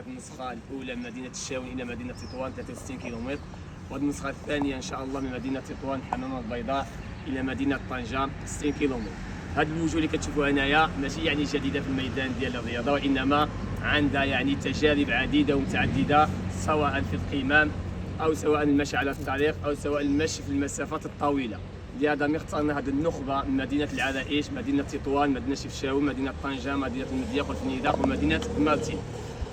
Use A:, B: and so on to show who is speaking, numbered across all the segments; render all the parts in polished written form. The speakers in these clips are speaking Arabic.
A: النسخه الاولى من مدينه الشاون الى مدينه تطوان 63 كيلومتر، وهذه النسخه الثانيه ان شاء الله من مدينه تطوان حنانه البيضاء الى مدينه طنجه 60 كيلومتر. هذه الوجوه اللي كتشوفوها هنايا ماشي يعني جديده في الميدان ديال الرياضه، وانما عندها يعني تجارب عديده ومتعدده، سواء في القمام او سواء المشي على الطريق او سواء المشي في المسافات الطويله. لهذا اخترنا هذه النخبه من مدينه العرائش، مدينه تطوان، مدينه شفشاون، مدينه طنجه، مدينه المدياق والفنيدق، ومدينه مارتين.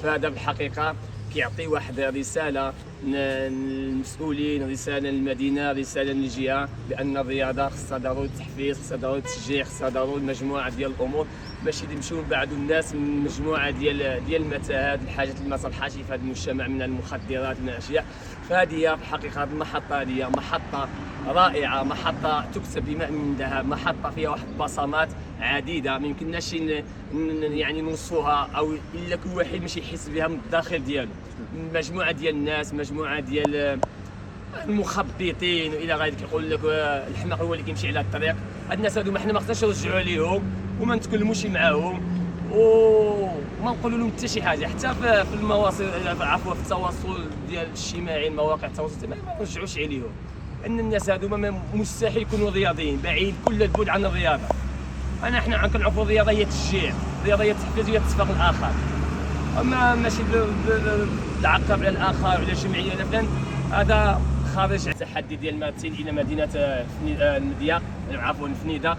A: فهذا بالحقيقه كيعطي واحد رساله للمسؤولين، رساله للمدينه، رساله للجهه، بان الرياضه خصها ضروري التحفيز، خصها ضروري التشجيع، خصها ضروري مجموعه ديال الامور باش يمشيو نبعدوا الناس من مجموعه ديال المتاهات، الحاجات اللي ما صلحاش في هذا المجتمع من المخدرات من الاشياء. فهذه هي في الحقيقه هذه المحطه هي محطه رائعه، محطه تكسب بماء من ذهب، محطه فيها واحد البصمات عديده ما يمكنناش يعني نوصفوها او الا كل واحد ماشي يحس بها من الداخل ديالو. مجموعه ديال الناس، مجموعه ديال المخبطين والى غير ذلك، كيقول لك الحماق هو اللي كيمشي على الطريق. هاد الناس هادو ما حنا ما خصناش نرجعوا عليهم وما نتكلموش معاهم وما نقولوا لهم حتى شي حاجه، حتى في المواصل عفوا في التواصل ديال الاجتماعي، مواقع التواصل الاجتماعي ما نرجعوش عليهم، ان الناس هادو مستحيل يكونوا رياضيين، بعيد كل البعد عن الرياضه. حنا كنعرفوا الرياضه هي التشجيع، الرياضه هي التحفيز، هي اتفاق الاخر، اما ماشي العقاب على الاخر وعلى الجمعيه ولا فلان. هذا خارج التحدي ديال مارتين الى مدينه المدياق، عفوا فنيدق.